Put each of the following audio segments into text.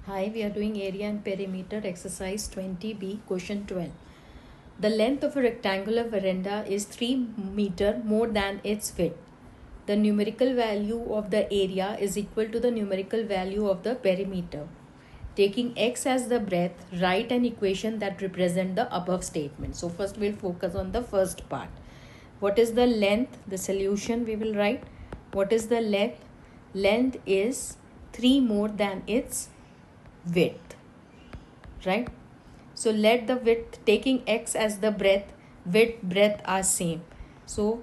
Hi, we are doing area and perimeter exercise 20B, question 12. The length of a rectangular veranda is 3 meter more than its width. The numerical value of the area is equal to the numerical value of the perimeter. Taking x as the breadth, write an equation that represents the above statement. So first we'll focus on the first part. What is the length? The solution we will write. What is the length? Length is 3 more than its width, right? So let the width, taking x as the breadth are same. So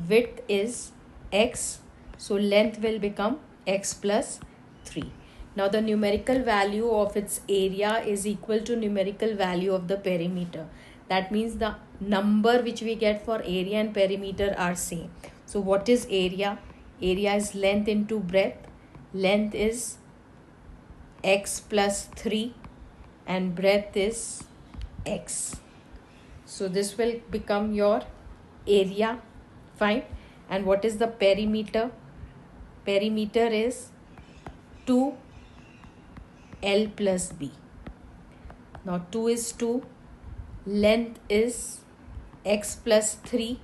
width is x, so length will become x plus 3. Now the numerical value of its area is equal to numerical value of the perimeter. That means the number which we get for area and perimeter are same. So what is area? Area is length into breadth. Length is x plus 3 and breadth is x. So this will become your area. Fine. And what is the perimeter? Perimeter is 2l plus b. Now 2 is 2, length is x plus 3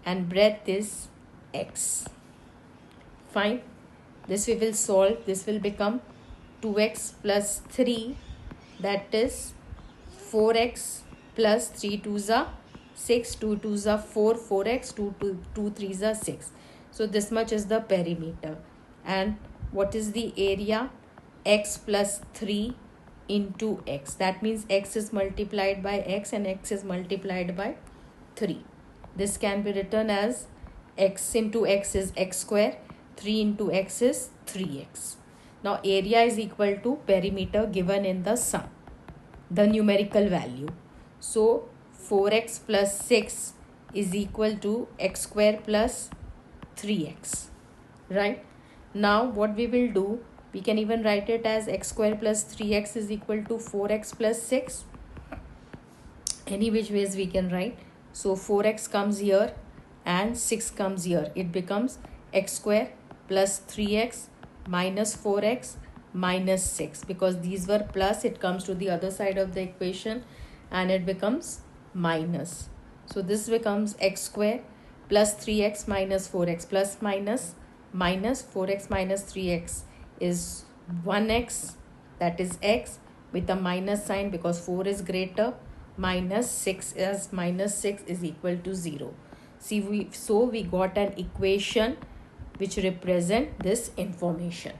and breadth is x. Fine. This we will solve. This will become 2x plus 3, that is 4x plus 3 2s are 6, 2 2s are 4, 4x, 2 3s are 6. So this much is the perimeter. And what is the area? X plus 3 into x. That means x is multiplied by x and x is multiplied by 3. This can be written as x into x is x square, 3 into x is 3x. Now area is equal to perimeter given in the sum, the numerical value. So 4x plus 6 is equal to x square plus 3x, right? Now what we will do, we can even write it as x square plus 3x is equal to 4x plus 6. Any which ways we can write. So 4x comes here and 6 comes here. It becomes x square plus 3x minus 4x minus 6. Because these were plus, it comes to the other side of the equation and it becomes minus. So this becomes x square plus 3x minus 4x plus minus 4x minus 3x is 1x, that is x, with a minus sign because 4 is greater, minus 6 as minus 6 is equal to 0. See, we got an equation which represent this information.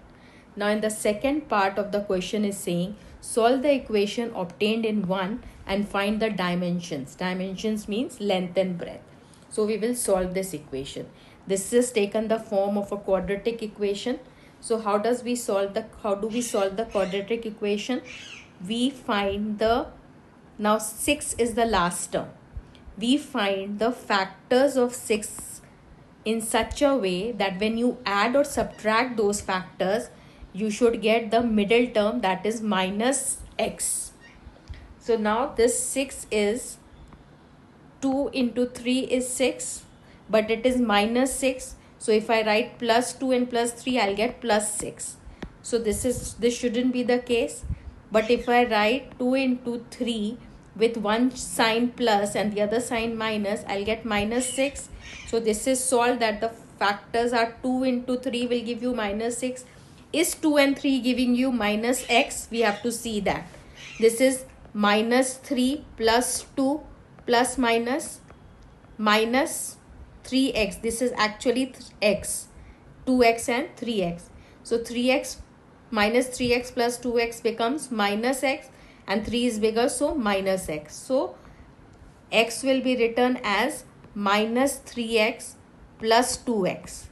Now in the second part of the question is saying solve the equation obtained in 1 and find the dimensions. Dimensions means length and breadth. So we will solve this equation. This is taken the form of a quadratic equation. So how do we solve the quadratic equation? We find the, now 6 is the last term. We find the factors of 6 in such a way that when you add or subtract those factors, you should get the middle term, that is minus x. So now this 6 is 2 into 3 is 6, but it is minus 6. So if I write plus 2 and plus 3, I'll get plus 6. So this shouldn't be the case. But if I write 2 into 3 with one sign plus and the other sign minus, I'll get minus 6. So this is solved that the factors are 2 into 3 will give you minus 6. Is 2 and 3 giving you minus x? We have to see that. This is minus 3 plus 2 plus minus 3x. This is actually x, 2x and 3x. So 3x minus 3x plus 2x becomes minus x and 3 is bigger, so minus x. So x will be written as minus 3x plus 2x.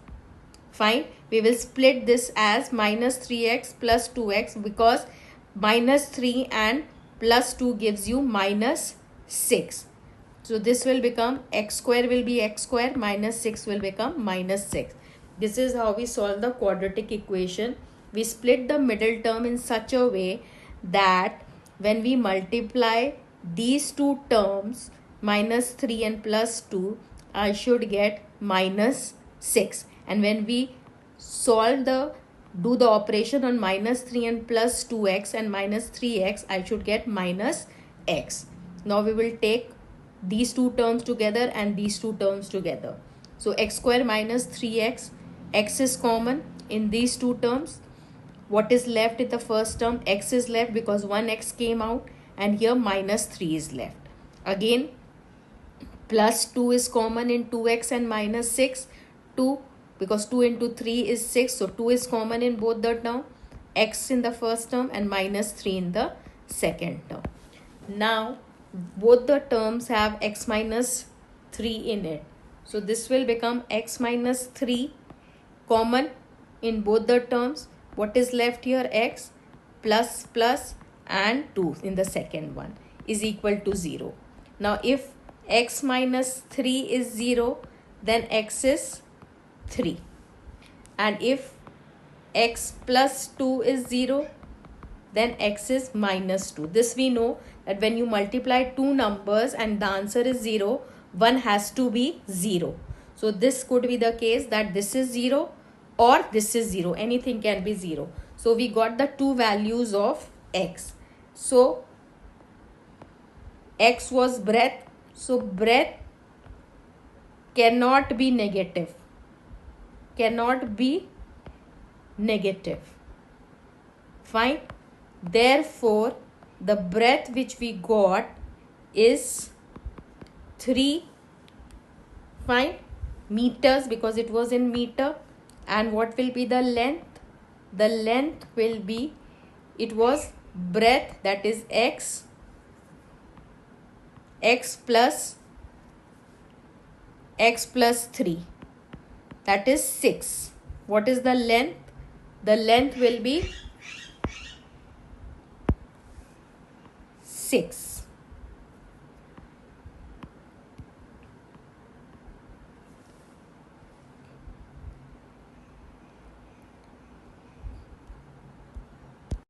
Fine. We will split this as minus 3x plus 2x because minus 3 and plus 2 gives you minus 6. So this will become x square will be x square minus 6 will become minus 6. This is how we solve the quadratic equation. We split the middle term in such a way that when we multiply these two terms, minus 3 and plus 2, I should get minus 6. And when we solve the do the operation on minus 3 and plus 2x and minus 3x, I should get minus x. Now we will take these two terms together and these two terms together. So x square minus 3x, x is common in these two terms. What is left in the first term? X is left because 1x came out, and here minus 3 is left. Again, plus 2 is common in 2x and minus 6. 2, because 2 into 3 is 6. So 2 is common in both the term. X in the first term and minus 3 in the second term. Now both the terms have x minus 3 in it. So this will become x minus 3 common in both the terms. What is left here? X plus plus and 2 in the second one is equal to 0. Now if x minus 3 is 0, then x is 3. And if x plus 2 is 0, then x is minus 2. This we know that when you multiply two numbers and the answer is 0, one has to be 0. So this could be the case that this is 0 or this is 0. Anything can be 0. So we got the two values of x. So x was breadth. So breadth cannot be negative. Cannot be negative. Fine. Therefore, the breadth which we got is 3, fine, meters, because it was in meter. And what will be the length? The length will be, it was breadth, that is x plus 3, that is 6. What is the length? The length will be 6.